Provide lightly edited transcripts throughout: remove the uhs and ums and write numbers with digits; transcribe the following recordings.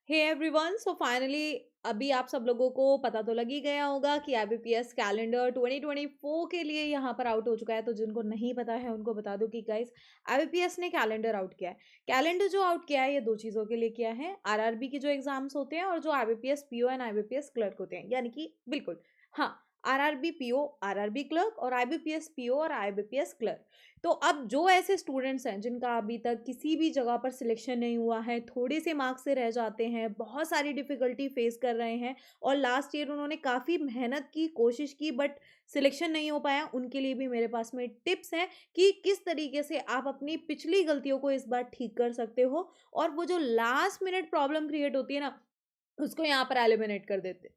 Hey everyone, so finally अभी आप सब लोगों को पता तो लग ही गया होगा कि आईबीपीएस कैलेंडर 2024 के लिए यहाँ पर आउट हो चुका है। तो जिनको नहीं पता है उनको बता दूं कि गाइस, आईबीपीएस ने कैलेंडर आउट किया है। कैलेंडर जो आउट किया है ये दो चीज़ों के लिए किया है, आरआरबी की जो एग्जाम्स होते हैं और जो IBPS PO and IBPS clerk होते हैं, यानी कि बिल्कुल हाँ, आरआरबी पीओ आरआरबी क्लर्क और आईबीपीएस पीओ और आईबीपीएस क्लर्क। तो अब जो ऐसे स्टूडेंट्स हैं जिनका अभी तक किसी भी जगह पर सिलेक्शन नहीं हुआ है, थोड़े से मार्क्स से रह जाते हैं, बहुत सारी डिफ़िकल्टी फेस कर रहे हैं और लास्ट ईयर उन्होंने काफ़ी मेहनत की, कोशिश की बट सिलेक्शन नहीं हो पाया, उनके लिए भी मेरे पास में टिप्स हैं कि किस तरीके से आप अपनी पिछली गलतियों को इस बार ठीक कर सकते हो और वो जो लास्ट मिनट प्रॉब्लम क्रिएट होती है ना, उसको यहाँ पर एलिमिनेट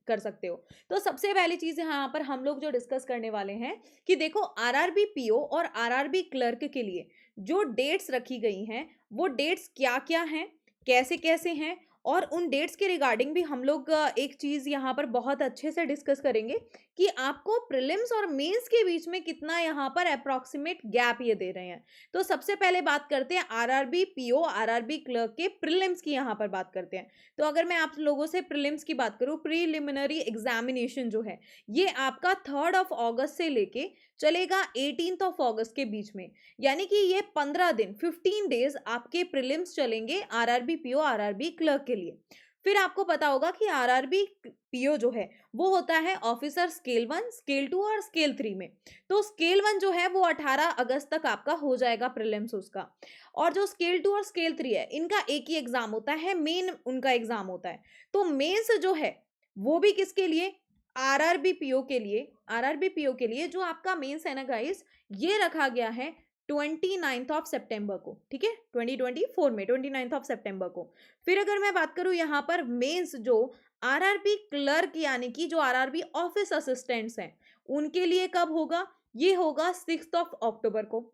कर सकते हो। तो सबसे पहली चीज़ यहाँ पर हम लोग जो डिस्कस करने वाले हैं कि देखो, आरआरबी पीओ और आरआरबी क्लर्क के लिए जो डेट्स रखी गई हैं, वो डेट्स क्या-क्या हैं, कैसे-कैसे हैं और उन डेट्स के रिगार्डिंग भी हम लोग एक चीज़ यहाँ पर बहुत अच्छे से डिस्कस करेंगे कि आपको प्रीलिम्स और मेंस के बीच में कितना यहाँ पर अप्रॉक्सिमेट गैप ये दे रहे हैं। तो सबसे पहले बात करते हैं आरआरबी पीओ, आरआरबी क्लर्क के प्रीलिम्स की यहाँ पर बात करते हैं। तो अगर मैं आप लोगों से प्रीलिम्स की बात करूँ, प्रीलिमिनरी एग्जामिनेशन जो है, ये आपका 3 अगस्त से लेके चलेगा 18 अगस्त के बीच में, यानी कि ये 15 दिन 15 डेज आपके प्रीलिम्स चलेंगे आरआरबी पीओ आरआरबी क्लर्क के लिए। फिर आपको पता होगा कि आरआरबी पीओ जो है वो होता है ऑफिसर स्केल 1, स्केल 2 और स्केल 3 में। तो स्केल 1 जो है वो 18 अगस्त तक आपका हो जाएगा प्रीलिम्स उसका, और जो स्केल 2 और स्केल 3 है इनका एक ही एग्जाम होता है, मेन उनका एग्जाम होता है। तो मेंस जो है वो भी किसके लिए, आरआरबी पीओ के लिए, आरआरबी पीओ के लिए जो आपका मेंस है ना गाइस, ये रखा गया है 29 सितंबर को, ठीक है, 2024 में 29 सितंबर को। फिर अगर मैं बात करूं यहाँ पर मेंस जो आरआरबी क्लर्क यानी कि जो आरआरबी ऑफिस असिस्टेंट्स हैं, उनके लिए कब होगा, ये होगा 6 अक्टूबर को,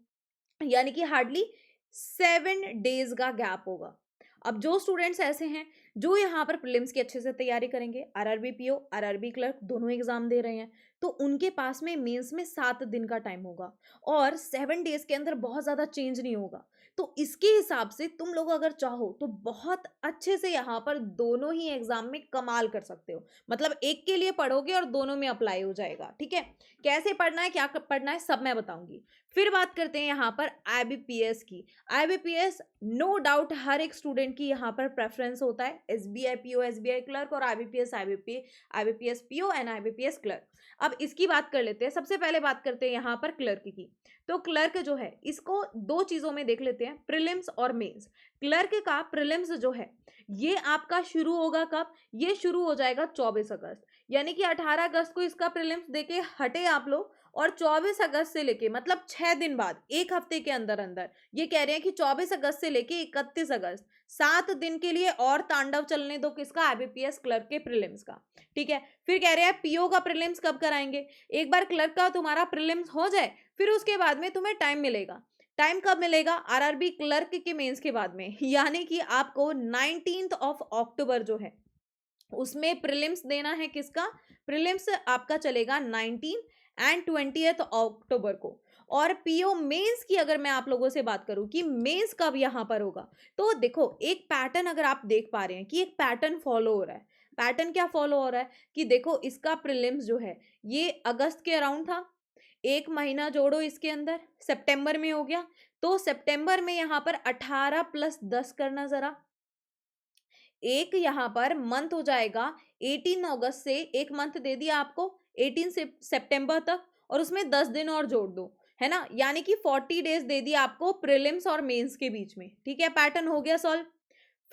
यानी कि हार्डली 7 डेज का गैप होगा। अब जो स्टूडेंट्स ऐसे हैं जो यहाँ पर प्रीलिम्स की अच्छे से तैयारी करेंगे, आरआरबी पीओ आरआरबी क्लर्क दोनों एग्जाम दे रहे हैं, तो उनके पास में मेंस में 7 दिन का टाइम होगा और 7 डेज के अंदर बहुत ज़्यादा चेंज नहीं होगा। तो इसके हिसाब से तुम लोग अगर चाहो तो बहुत अच्छे से यहाँ पर दोनों ही एग्जाम में कमाल कर सकते हो। मतलब एक के लिए पढ़ोगे और दोनों में अप्लाई हो जाएगा, ठीक है। कैसे पढ़ना है, क्या पढ़ना है, सब मैं बताऊंगी। फिर बात करते हैं यहाँ पर आईबीपीएस की। आईबीपीएस नो डाउट हर एक स्टूडेंट की यहाँ पर प्रेफरेंस होता है, एसबीआई पीओ एसबीआई क्लर्क और IBPS IBPS PO and IBPS clerk. अब इसकी बात कर लेते हैं, सबसे पहले बात करते हैं यहाँ पर क्लर्क की। तो क्लर्क जो है इसको दो चीजों में देख लेते हैं, प्रीलिम्स और मेंस। क्लर्क का प्रीलिम्स जो है ये आपका शुरू होगा कब, ये शुरू हो जाएगा 24 अगस्त, यानी कि 18 अगस्त को इसका प्रीलिम्स देके हटे आप लोग, और 24 अगस्त से लेके मतलब 6 दिन बाद, एक हफ्ते के अंदर अंदर, ये कह रहे हैं कि 24 अगस्त से लेके 31 अगस्त, 7 दिन के लिए और तांडव चलने दो किसका, आईबीपीएस क्लर्क के प्रीलिम्स का, ठीक है। फिर कह रहे हैं पीओ का प्रीलिम्स कब कराएंगे, एक बार क्लर्क का तुम्हारा प्रीलिम्स हो जाए फिर उसके बाद में तुम्हें टाइम मिलेगा। टाइम कब मिलेगा, आरआरबी क्लर्क के मेंस के बाद में, यानी कि आपको 19 अक्टूबर जो है उसमें प्रीलिम्स देना है किसका, प्रीलिम्स आपका चलेगा 19 एंड 20 अक्टूबर को। और पीओ मेंस की अगर मैं आप लोगों से बात करूं कि मेंस कब यहां पर होगा, तो देखो एक पैटर्न अगर आप देख पा रहे हैं कि एक पैटर्न फॉलो हो रहा है। पैटर्न क्या फॉलो हो रहा है कि देखो इसका प्रीलिम्स जो है ये अगस्त के अराउंड था, एक महीना जोड़ो इसके अंदर, सितंबर में हो गया, तो सितंबर में यहां पर 18 + 10 करना जरा, एक यहाँ पर मंथ हो जाएगा 18 अगस्त से, एक मंथ दे दिया आपको 18 से सितंबर तक, और उसमें 10 दिन और जोड़ दो, है ना, यानी कि 40 डेज दे दिया आपको प्रीलिम्स और मेंस के बीच में, ठीक है। पैटर्न हो गया सॉल्व।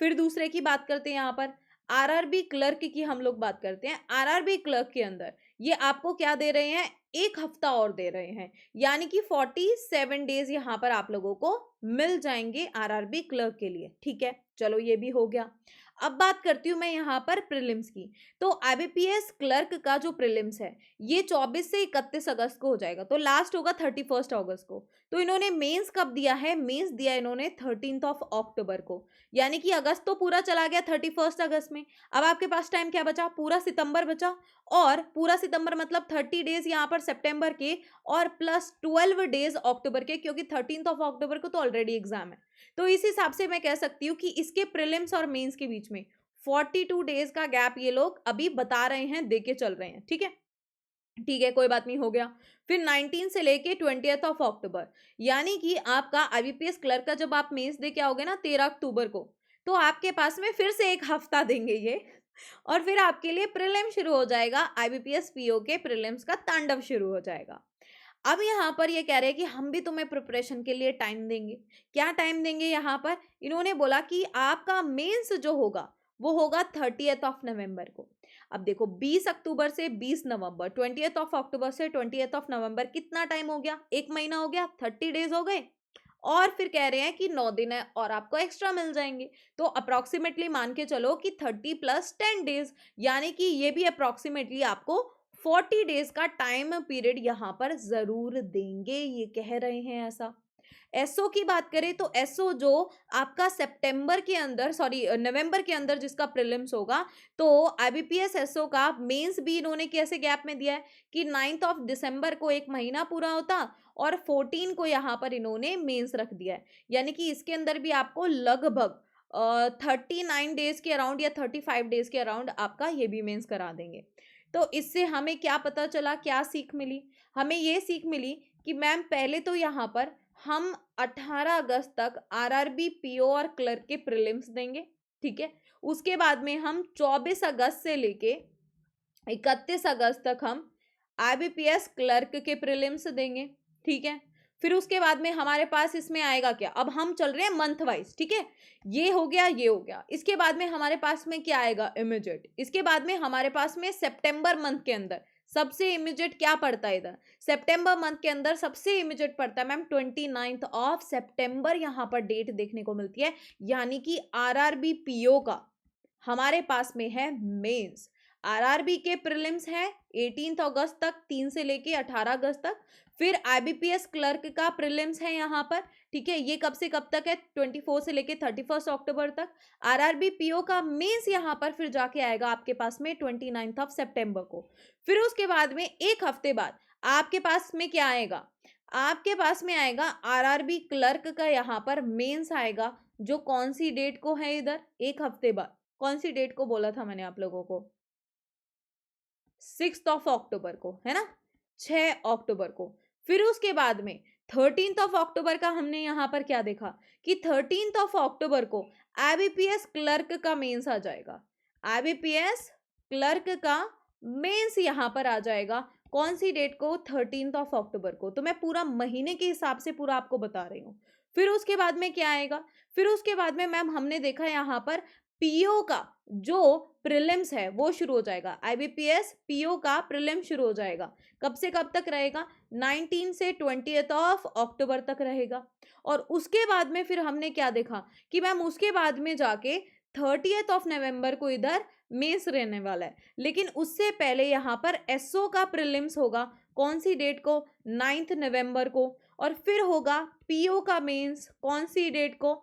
फिर दूसरे की बात करते हैं यहाँ पर, आरआरबी क्लर्क की हम लोग बात करते हैं। आरआरबी क्लर्क के अंदर ये आपको क्या दे रहे हैं, एक हफ्ता और दे रहे हैं, यानी कि 47 डेज यहाँ पर आप लोगों को मिल जाएंगे आरआरबी क्लर्क के लिए, ठीक है। चलो ये भी हो गया। अब बात करती हूँ मैं यहाँ पर प्रीलिम्स की। तो आईबीपीएस क्लर्क का जो प्रीलिम्स है ये 24 से 31 अगस्त को हो जाएगा, तो लास्ट होगा 31 अगस्त को। तो इन्होंने मेंस कब दिया है, मेंस दिया इन्होंने 13 अक्टूबर को, यानी कि अगस्त तो पूरा चला गया 31 अगस्त में। अब आपके पास टाइम क्या बचा, पूरा सितंबर बचा, और पूरा सितंबर मतलब 30 डेज यहाँ पर सितंबर के और प्लस 12 डेज अक्टूबर के, क्योंकि 13 अक्टूबर को तो ऑलरेडी एग्जाम है। तो इस हिसाब से मैं कह सकती हूँ कि इसके प्रीलिम्स और मेंस के बीच में 42 डेज का गैप ये लोग अभी बता रहे हैं, दे के चल रहे हैं। ठीक है, ठीक है, कोई बात नहीं, हो गया। फिर 19 से लेके 20th ऑफ अक्टूबर, यानी कि आपका आईबीपीएस क्लर्क का जब आप मेंस दे के आओगे ना 13 अक्टूबर को, तो आपके पास में फिर से एक हफ्ता देंगे ये, और फिर आपके लिए प्रीलिम शुरू हो जाएगा। आईबीपीएस पीओ के प्रीलिम्स का तांडव शुरू हो जाएगा। अब यहाँ पर ये कह रहे हैं कि हम भी तुम्हें प्रिपरेशन के लिए टाइम देंगे। क्या टाइम देंगे? यहाँ पर इन्होंने बोला कि आपका मेंस जो होगा वो होगा 30th ऑफ नवंबर को। अब देखो 20 अक्टूबर से 20 नवंबर, 20th ऑफ अक्टूबर से 20th ऑफ नवंबर, कितना टाइम हो गया? एक महीना हो गया, 30 डेज हो गए। और फिर कह रहे हैं कि 9 दिन है और आपको एक्स्ट्रा मिल जाएंगे। तो अप्रोक्सीमेटली मान के चलो कि 30 प्लस 10 डेज, यानी कि ये भी अप्रोक्सीमेटली आपको 40 डेज का टाइम पीरियड यहाँ पर जरूर देंगे, ये कह रहे हैं ऐसा। एसओ की बात करें तो एसओ जो आपका सितंबर के अंदर, सॉरी नवंबर के अंदर जिसका प्रीलिम्स होगा, तो आईबीपीएस एसओ का मेंस भी इन्होंने कैसे गैप में दिया है कि 9 ऑफ दिसंबर को एक महीना पूरा होता और 14 को यहाँ पर इन्होंने मेंस रख दिया है, यानी कि इसके अंदर भी आपको लगभग 39 डेज के अराउंड या 35 डेज के अराउंड आपका ये भी मेंस करा देंगे। तो इससे हमें क्या पता चला, क्या सीख मिली? हमें ये सीख मिली कि मैम पहले तो यहाँ पर हम 18 अगस्त तक आरआरबी पीओ और क्लर्क के प्रीलिम्स देंगे। ठीक है, उसके बाद में हम 24 अगस्त से लेके 31 अगस्त तक हम आईबीपीएस क्लर्क के प्रीलिम्स देंगे। ठीक है, फिर उसके बाद में हमारे पास इसमें आएगा क्या, अब हम चल रहे हैं मंथ वाइज। ठीक है, ये हो गया, ये हो गया। इसके बाद में हमारे पास में क्या आएगा? इमीडिएट। इसके बाद में हमारे पास में सितंबर मंथ के अंदर सबसे इमीडिएट क्या पड़ता है? इधर सितंबर मंथ के अंदर सबसे इमीडिएट पड़ता है मैम 29 ऑफ सितंबर, यहाँ पर डेट देखने को मिलती है, यानी कि आरआरबी पीओ का हमारे पास में है मेंस। आरआरबी के प्रीलिम्स है 18 अगस्त तक, 3 से लेके 18 अगस्त तक। फिर आईबीपीएस क्लर्क का प्रीलिम्स है यहाँ पर। ठीक है, ये कब से कब तक है? 24 से लेके 31 अक्टूबर तक। आरआरबी पीओ का मेंस यहाँ पर फिर जाके आएगा आपके पास में 29 ऑफ सितंबर को। फिर उसके बाद में एक हफ्ते बाद आपके पास में क्या आएगा? आपके पास में आएगा आरआरबी क्लर्क का यहाँ पर मेंस आएगा, जो कौन सी डेट को है? इधर एक हफ्ते बाद। कौन सी डेट को बोला था मैंने आप लोगों को? 6 ऑफ अक्टूबर को, है ना, 6 अक्टूबर को। फिर उसके बाद में 13 ऑफ अक्टूबर का हमने यहाँ पर क्या देखा कि 13 ऑफ अक्टूबर को आईबीपीएस क्लर्क का मेंस आ जाएगा। आईबीपीएस क्लर्क का मेंस यहाँ पर आ जाएगा, कौन सी डेट को? 13 ऑफ अक्टूबर को। तो मैं पूरा महीने के हिसाब से पूरा आपको बता रही हूँ। फिर उसके बाद में क्या आएगा? फिर उसके बाद में मैम हमने देखा यहाँ पर पीओ का जो प्रीलिम्स है वो शुरू हो जाएगा। आईबीपीएस पीओ का प्रीलिम शुरू हो जाएगा। कब से कब तक रहेगा? 19 से 20th ऑफ अक्टूबर तक रहेगा। और उसके बाद में फिर हमने क्या देखा कि मैम उसके बाद में जाके 30th ऑफ नवंबर को इधर मेंस रहने वाला है, लेकिन उससे पहले यहाँ पर एसओ का प्रीलिम्स होगा। कौन सी डेट को? 9 नवंबर को। और फिर होगा पीओ का मेंस, कौन सी डेट को?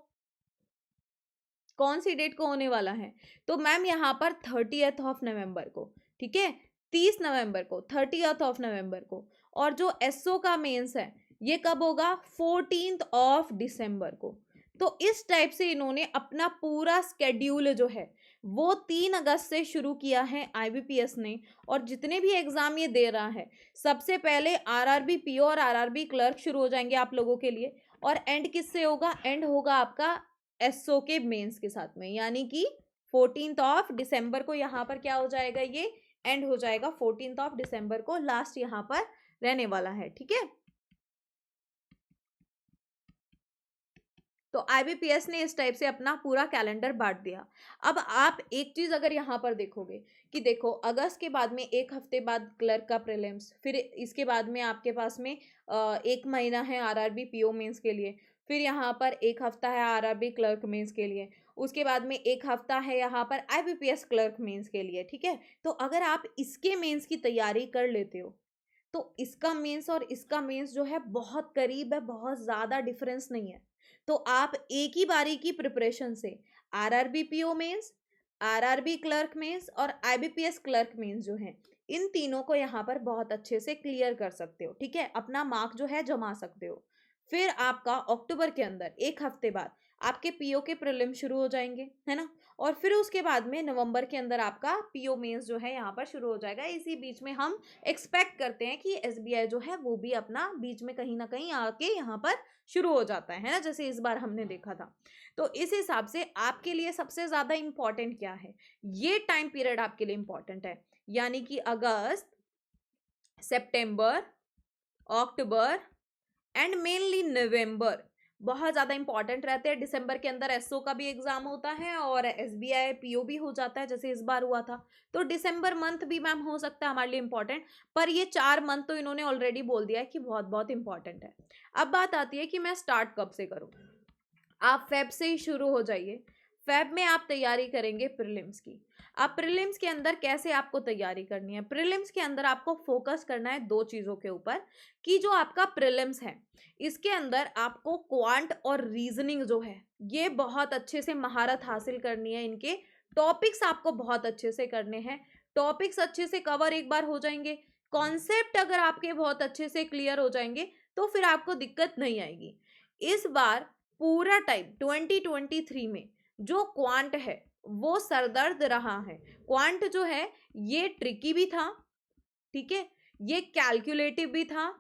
कौन सी डेट को होने वाला है? तो मैम यहाँ पर 30th ऑफ नवंबर को। ठीक है, 30 नवंबर को, 30th ऑफ नवंबर को। और जो एसओ का मेंस है ये कब होगा? 14th ऑफ दिसंबर को। तो इस टाइप से इन्होंने अपना पूरा स्केड्यूल जो है वो 3 अगस्त से शुरू किया है आईबीपीएस ने। और जितने भी एग्जाम ये दे रहा है, सबसे पहले आरआरबी पीओ और आरआरबी क्लर्क शुरू हो जाएंगे आप लोगों के लिए। और एंड किससे होगा? एंड होगा आपका एसओ के मेंस के साथ में, यानी कि 14th ऑफ दिसंबर को यहाँ पर क्या हो जाएगा? ये एंड हो जाएगा। 14th ऑफ दिसंबर को लास्ट यहाँ पर रहने वाला है। ठीक है, तो आईबीपीएस ने इस टाइप से अपना पूरा कैलेंडर बांट दिया। अब आप एक चीज अगर यहाँ पर देखोगे कि देखो अगस्त के बाद में एक हफ्ते बाद क्लर्क का प्रीलिम्स, फिर इसके बाद में आपके पास में एक महीना है आरआरबी पीओ मेंस के लिए, फिर यहाँ पर एक हफ्ता है आरआरबी क्लर्क मेंस के लिए, उसके बाद में एक हफ्ता है यहाँ पर आईबीपीएस क्लर्क मेंस के लिए। ठीक है, तो अगर आप इसके मेंस की तैयारी कर लेते हो तो इसका मेंस और इसका मेंस जो है बहुत करीब है, बहुत ज्यादा डिफरेंस नहीं है। तो आप एक ही बारी की प्रिपरेशन से RRB PO mains, RRB clerk mains और आईबीपीएस क्लर्क मेंस जो है, इन तीनों को यहाँ पर बहुत अच्छे से क्लियर कर सकते हो। ठीक है, अपना मार्क जो है जमा सकते हो। फिर आपका अक्टूबर के अंदर एक हफ्ते बाद आपके पीओ के प्रीलिम शुरू हो जाएंगे, है ना। और फिर उसके बाद में नवंबर के अंदर आपका पीओ मेंस जो है यहाँ पर शुरू हो जाएगा। इसी बीच में हम एक्सपेक्ट करते हैं कि एसबीआई जो है वो भी अपना बीच में कहीं ना कहीं आके यहाँ पर शुरू हो जाता है ना, जैसे इस बार हमने देखा था। तो इस हिसाब से आपके लिए सबसे ज्यादा इंपॉर्टेंट क्या है, ये टाइम पीरियड आपके लिए इंपॉर्टेंट है, यानी कि अगस्त, सितंबर, अक्टूबर एंड मेनली नवंबर बहुत ज़्यादा इंपॉर्टेंट रहते हैं। दिसंबर के अंदर एसओ का भी एग्जाम होता है और एसबीआई पीओ भी हो जाता है, जैसे इस बार हुआ था। तो दिसंबर मंथ भी मैम हो सकता है हमारे लिए इंपॉर्टेंट, पर ये 4 मंथ तो इन्होंने ऑलरेडी बोल दिया है कि बहुत बहुत इंपॉर्टेंट है। अब बात आती है कि मैं स्टार्ट कब से करूँ। आप फेब से ही शुरू हो जाइए। फेब में आप तैयारी करेंगे प्रीलिम्स की। अब प्रीलिम्स के अंदर कैसे आपको तैयारी करनी है, प्रीलिम्स के अंदर आपको फोकस करना है 2 चीज़ों के ऊपर, कि जो आपका प्रीलिम्स है इसके अंदर आपको क्वांट और रीजनिंग जो है ये बहुत अच्छे से महारत हासिल करनी है। इनके टॉपिक्स आपको बहुत अच्छे से करने हैं। टॉपिक्स अच्छे से कवर एक बार हो जाएंगे, कॉन्सेप्ट अगर आपके बहुत अच्छे से क्लियर हो जाएंगे तो फिर आपको दिक्कत नहीं आएगी। इस बार पूरा टाइम 2023 में जो क्वांट है वो सरदर्द रहा है। क्वांट जो है ये ट्रिकी भी था, ठीक है, ये कैलकुलेटिव भी था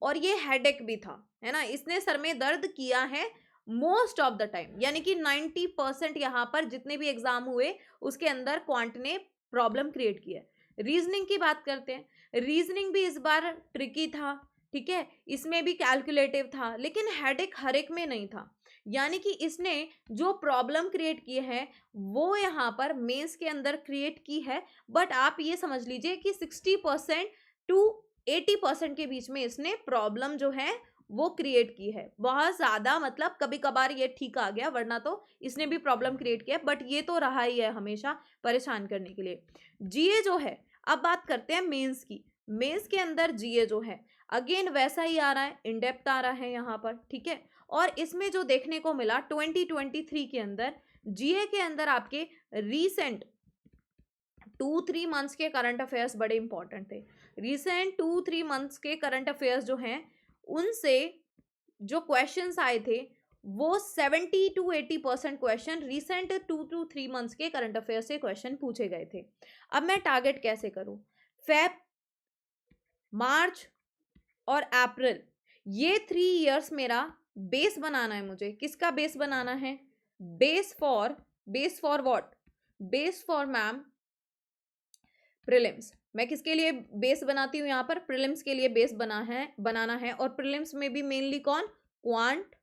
और ये हेडेक भी था, है ना। इसने सर में दर्द किया है मोस्ट ऑफ द टाइम, यानी कि 90% यहाँ पर जितने भी एग्जाम हुए उसके अंदर क्वांट ने प्रॉब्लम क्रिएट किया। रीजनिंग की बात करते हैं, रीजनिंग भी इस बार ट्रिकी था, ठीक है, इसमें भी कैलकुलेटिव था, लेकिन हेडेक हर एक में नहीं था। यानी कि इसने जो प्रॉब्लम क्रिएट की है वो यहाँ पर मेंस के अंदर क्रिएट की है, बट आप ये समझ लीजिए कि 60% टू 80% के बीच में इसने प्रॉब्लम जो है वो क्रिएट की है। बहुत ज़्यादा मतलब कभी कभार ये ठीक आ गया, वरना तो इसने भी प्रॉब्लम क्रिएट किया, बट ये तो रहा ही है हमेशा परेशान करने के लिए। जीए जो है, अब बात करते हैं मेंस की। मेंस के अंदर जीए जो है अगेन वैसा ही आ रहा है, इन डेप्थ आ रहा है यहाँ पर, ठीक है। और इसमें जो देखने को मिला 2023 के अंदर जीए के अंदर आपके रीसेंट 2-3 मंथ्स के करंट अफेयर्स बड़े इंपॉर्टेंट थे। रिसेंट 2-3 मंथ्स के करंट अफेयर्स जो हैं उनसे जो क्वेश्चंस आए थे वो 70-80% क्वेश्चन रिसेंट 2-3 मंथ्स के करंट अफेयर से क्वेश्चन पूछे गए थे। अब मैं टारगेट कैसे करूं, फेब, मार्च और अप्रैल, ये 3 इयर्स मेरा बेस बनाना है। मुझे किसका बेस बनाना है, base for what, base for ma'am prelims. मैं किसके लिए बेस बनाती हूँ यहाँ पर, प्रीलिम्स के लिए बेस बनाना है। और प्रीलिम्स में भी मेनली कौन, क्वांट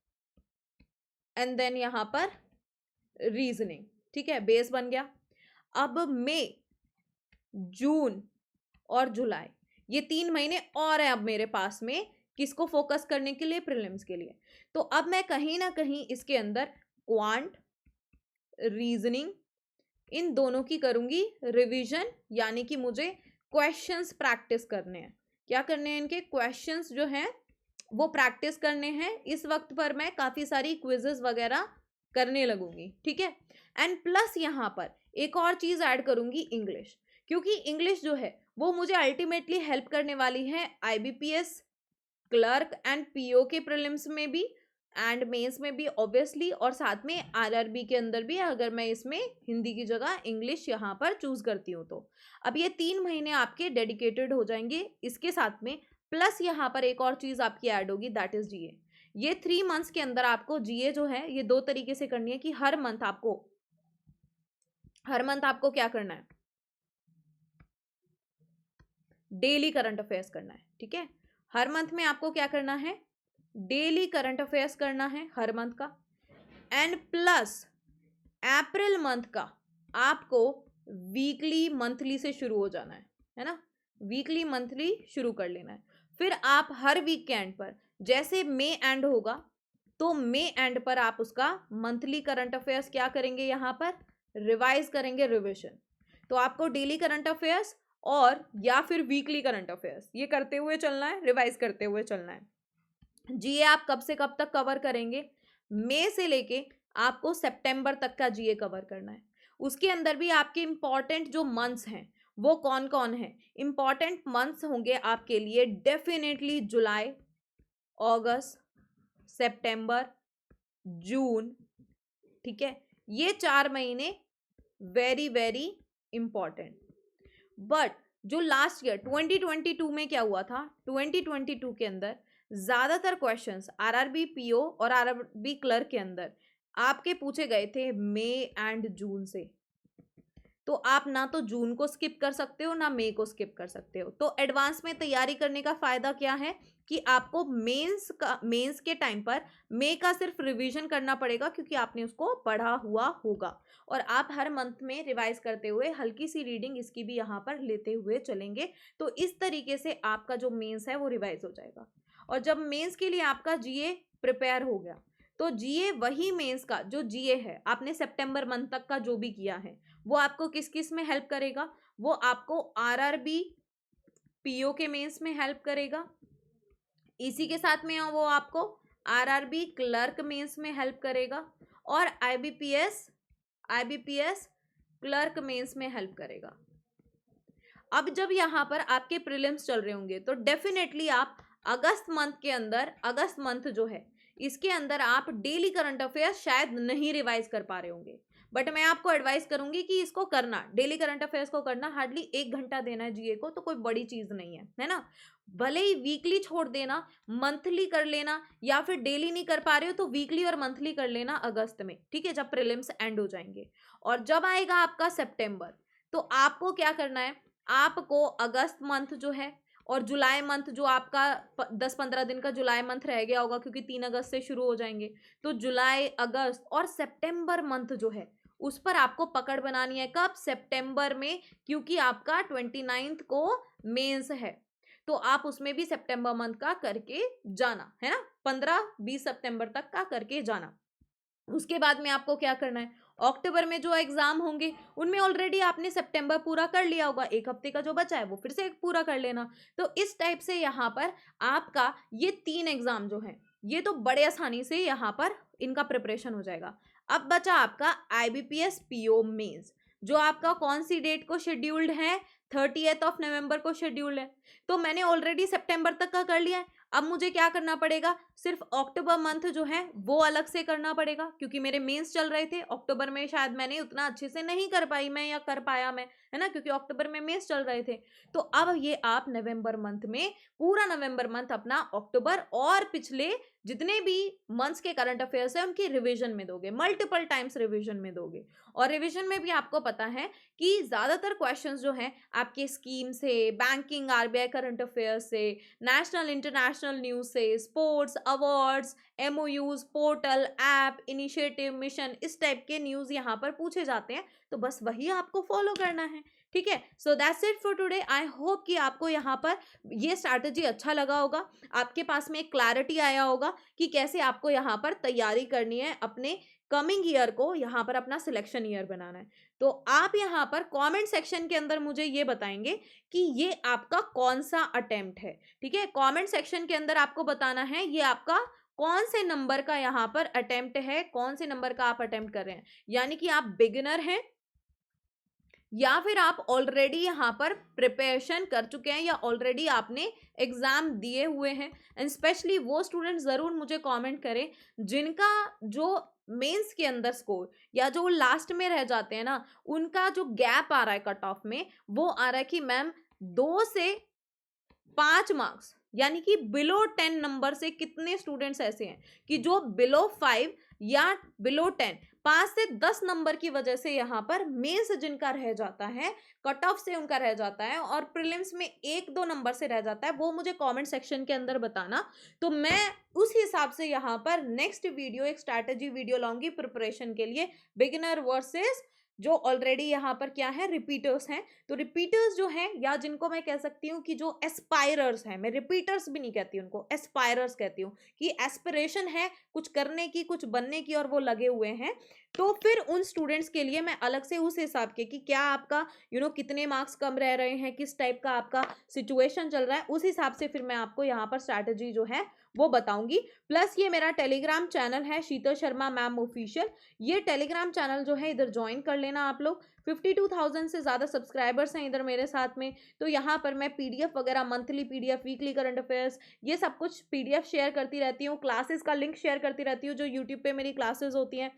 एंड देन यहाँ पर रीजनिंग, ठीक है, बेस बन गया। अब मई, जून और जुलाई, ये 3 महीने और है अब मेरे पास में किसको फोकस करने के लिए, प्रीलिम्स के लिए। तो अब मैं कहीं ना कहीं इसके अंदर क्वांट, रीजनिंग, इन दोनों की करूंगी रिवीजन, यानी कि मुझे क्वेश्चंस प्रैक्टिस करने हैं। क्या करने हैं, इनके क्वेश्चंस जो हैं वो प्रैक्टिस करने हैं। इस वक्त पर मैं काफ़ी सारी क्विजेस वगैरह करने लगूंगी, ठीक है। एंड प्लस यहाँ पर एक और चीज़ ऐड करूंगी, इंग्लिश, क्योंकि इंग्लिश जो है वो मुझे अल्टीमेटली हेल्प करने वाली है आईबीपीएस, क्लर्क एंड पीओ के प्रीलिम्स में भी एंड मेंस में भी ऑब्वियसली, और साथ में आरआरबी के अंदर भी, अगर मैं इसमें हिंदी की जगह इंग्लिश यहाँ पर चूज करती हूँ तो। अब ये 3 महीने आपके डेडिकेटेड हो जाएंगे इसके साथ में, प्लस यहाँ पर एक और चीज़ आपकी ऐड होगी, दैट इज जीए। ये 3 मंथ्स के अंदर आपको जीए जो है ये 2 तरीके से करनी है कि हर मंथ आपको क्या करना है, डेली करंट अफेयर्स करना है, ठीक है। हर मंथ में आपको क्या करना है, डेली करंट अफेयर्स करना है हर मंथ का। एंड प्लस अप्रैल मंथ का आपको वीकली मंथली से शुरू हो जाना है ना, वीकली मंथली शुरू कर लेना है। फिर आप हर वीक के एंड पर, जैसे मई एंड होगा तो मई एंड पर आप उसका मंथली करंट अफेयर्स क्या करेंगे, यहाँ पर रिवाइज करेंगे, रिविजन। तो आपको डेली करंट अफेयर्स और या फिर वीकली करंट अफेयर्स ये करते हुए चलना है, रिवाइज करते हुए चलना है। जीए आप कब से कब तक कवर करेंगे, मई से लेके आपको सितंबर तक का जीए कवर करना है। उसके अंदर भी आपके इंपॉर्टेंट जो मंथ्स हैं वो कौन कौन है, इंपॉर्टेंट मंथ्स होंगे आपके लिए डेफिनेटली जुलाई, अगस्त, सितंबर, जून, ठीक है, ये 4 महीने वेरी वेरी इंपॉर्टेंट। बट जो लास्ट ईयर 2022 में क्या हुआ था, 2022 के अंदर ज्यादातर क्वेश्चंस आरआरबी पीओ और आरआरबी क्लर्क के अंदर आपके पूछे गए थे मई एंड जून से। तो आप ना तो जून को स्किप कर सकते हो ना मई को स्किप कर सकते हो। तो एडवांस में तैयारी करने का फायदा क्या है कि आपको मेंस के टाइम पर मई का सिर्फ रिवीजन करना पड़ेगा, क्योंकि आपने उसको पढ़ा हुआ होगा। और आप हर मंथ में रिवाइज करते हुए हल्की सी रीडिंग इसकी भी यहाँ पर लेते हुए चलेंगे। तो इस तरीके से आपका जो मेंस है वो रिवाइज हो जाएगा। और जब मेंस के लिए आपका जीए प्रिपेयर हो गया, तो जीए वही मेंस का जो जीए है आपने सितंबर मंथ तक का जो भी किया है, वो आपको किस किस में हेल्प करेगा, वो आपको आरआरबी पीओ के मेंस में हेल्प करेगा। इसी के साथ में वो आपको आरआरबी क्लर्क मेंस में हेल्प करेगा और आईबीपीएस क्लर्क मेंस में हेल्प करेगा। अब जब यहाँ पर आपके प्रीलिम्स चल रहे होंगे तो डेफिनेटली आप अगस्त मंथ जो है इसके अंदर आप डेली करंट अफेयर्स शायद नहीं रिवाइज कर पा रहे होंगे। बट मैं आपको एडवाइस करूंगी कि इसको करना, डेली करंट अफेयर्स को करना, हार्डली 1 घंटा देना है जीए को, तो कोई बड़ी चीज नहीं है ना। भले ही वीकली छोड़ देना, मंथली कर लेना, या फिर डेली नहीं कर पा रहे हो तो वीकली और मंथली कर लेना अगस्त में, ठीक है, जब प्रीलिम्स एंड हो जाएंगे। और जब आएगा आपका सितंबर, तो आपको क्या करना है, आपको अगस्त मंथ जो है और जुलाई मंथ जो आपका 10-15 दिन का जुलाई मंथ रह गया होगा, क्योंकि 3 अगस्त से शुरू हो जाएंगे, तो जुलाई, अगस्त और सितंबर मंथ जो है उस पर आपको पकड़ बनानी है। कब? सितंबर में, क्योंकि आपका 29 को मेंस है, तो आप उसमें भी सितंबर मंथ का करके जाना है ना, 15-20 सितंबर तक का करके जाना। उसके बाद में आपको क्या करना है, अक्टूबर में जो एग्जाम होंगे उनमें ऑलरेडी आपने सितंबर पूरा कर लिया होगा, 1 हफ्ते का जो बचा है वो फिर से पूरा कर लेना। तो इस टाइप से यहाँ पर आपका ये 3 एग्जाम जो है ये तो बड़े आसानी से यहाँ पर इनका प्रिपरेशन हो जाएगा। अब बचा आपका आईबीपीएस पीओ मेंस, जो आपका कौन सी डेट को शेड्यूल्ड है, 30 नवंबर को शेड्यूल्ड है। तो मैंने ऑलरेडी सितंबर तक का कर लिया है, अब मुझे क्या करना पड़ेगा, सिर्फ अक्टूबर मंथ जो है वो अलग से करना पड़ेगा, क्योंकि मेरे मेंस चल रहे थे अक्टूबर में, शायद मैंने उतना अच्छे से नहीं कर पाई मैं, या कर पाया मैं, है ना, क्योंकि अक्टूबर में मेंस चल रहे थे। तो अब ये आप नवंबर मंथ में पूरा नवंबर मंथ अपना अक्टूबर और पिछले जितने भी मंथ्स के करंट अफेयर्स है उनकी रिवीजन में दोगे, मल्टीपल टाइम्स रिवीजन में दोगे। और रिवीजन में भी आपको पता है कि ज्यादातर क्वेश्चंस जो हैं आपके स्कीम से, बैंकिंग, आरबीआई करंट अफेयर्स से, नेशनल इंटरनेशनल न्यूज से, sports, awards, MoUs, portal, app, initiative, mission, इस टाइप के न्यूज यहाँ पर पूछे जाते हैं। तो बस वही आपको फॉलो करना है, ठीक है। So that's it for today. I hope कि आपको यहाँ पर ये स्ट्रैटेजी अच्छा लगा होगा, आपके पास में एक क्लैरिटी आया होगा कि कैसे आपको यहाँ पर तैयारी करनी है, अपने कमिंग ईयर को यहाँ पर अपना सिलेक्शन ईयर बनाना है। तो आप यहाँ पर कमेंट सेक्शन के अंदर मुझे ये बताएंगे कि ये आपका कौन सा अटेम्प्ट है, ठीक है। कमेंट सेक्शन के अंदर आपको बताना है ये आपका कौन से नंबर का यहाँ पर अटेम्प्ट है, कौन से नंबर का आप अटेम्प्ट कर रहे हैं, यानी कि आप बिगिनर हैं या फिर आप ऑलरेडी यहाँ पर प्रिपरेशन कर चुके हैं, या ऑलरेडी आपने एग्जाम दिए हुए हैं। एंड स्पेशली वो स्टूडेंट जरूर मुझे कमेंट करें जिनका जो मेंस के अंदर स्कोर या जो लास्ट में रह जाते हैं ना, उनका जो गैप आ रहा है कट ऑफ में, वो आ रहा है कि मैम 2 से 5 मार्क्स, यानी कि बिलो 10 नंबर से कितने स्टूडेंट्स ऐसे हैं कि जो बिलो 5 या बिलो 10, 5 से 10 नंबर की वजह से यहाँ पर मेंस जिनका रह जाता है, कट ऑफ से उनका रह जाता है और प्रीलिम्स में 1-2 नंबर से रह जाता है, वो मुझे कमेंट सेक्शन के अंदर बताना। तो मैं उस हिसाब से यहाँ पर नेक्स्ट वीडियो एक स्ट्रैटेजी वीडियो लाऊंगी प्रिपरेशन के लिए, बिगिनर वर्सेस जो ऑलरेडी यहाँ पर क्या है, रिपीटर्स हैं। तो रिपीटर्स जो हैं, या जिनको मैं कह सकती हूँ कि जो एस्पायरर्स हैं, मैं रिपीटर्स भी नहीं कहती उनको, एस्पायरर्स कहती हूँ, कि एस्पिरेशन है कुछ करने की, कुछ बनने की, और वो लगे हुए हैं। तो फिर उन स्टूडेंट्स के लिए मैं अलग से उस हिसाब के कि क्या आपका कितने मार्क्स कम रह रहे हैं, किस टाइप का आपका सिचुएशन चल रहा है, उस हिसाब से फिर मैं आपको यहाँ पर स्ट्रैटेजी जो है वो बताऊँगी। प्लस ये मेरा टेलीग्राम चैनल है शीतल शर्मा मैम ऑफिशियल, ये टेलीग्राम चैनल जो है इधर जॉइन कर लेना आप लोग। 52,000 से ज़्यादा सब्सक्राइबर्स हैं इधर मेरे साथ में, तो यहाँ पर मैं पीडीएफ वगैरह, monthly PDF, weekly current affairs, ये सब कुछ पीडीएफ शेयर करती रहती हूँ, क्लासेस का लिंक शेयर करती रहती हूँ, जो यूट्यूब पे मेरी क्लासेस होती हैं।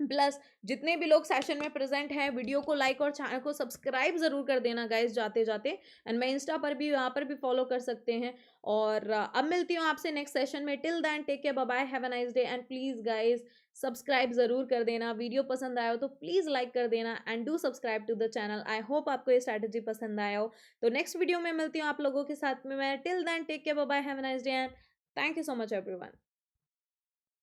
प्लस जितने भी लोग सेशन में प्रेजेंट हैं, वीडियो को लाइक और चैनल को सब्सक्राइब जरूर कर देना गाइस जाते जाते। एंड मैं इंस्टा पर भी, यहाँ पर भी फॉलो कर सकते हैं। और अब मिलती हूँ आपसे नेक्स्ट सेशन में। Till then take care, bye bye, have a nice day, and please guys subscribe जरूर कर देना। वीडियो पसंद आया हो तो प्लीज लाइक कर देना and do subscribe to the channel. I hope आपको ये स्ट्रैटेजी पसंद आया हो। तो नेक्स्ट वीडियो में मिलती हूँ आप लोगों के साथ में मैं। Till then take care, bye bye, have a nice day, and thank you so much everyone.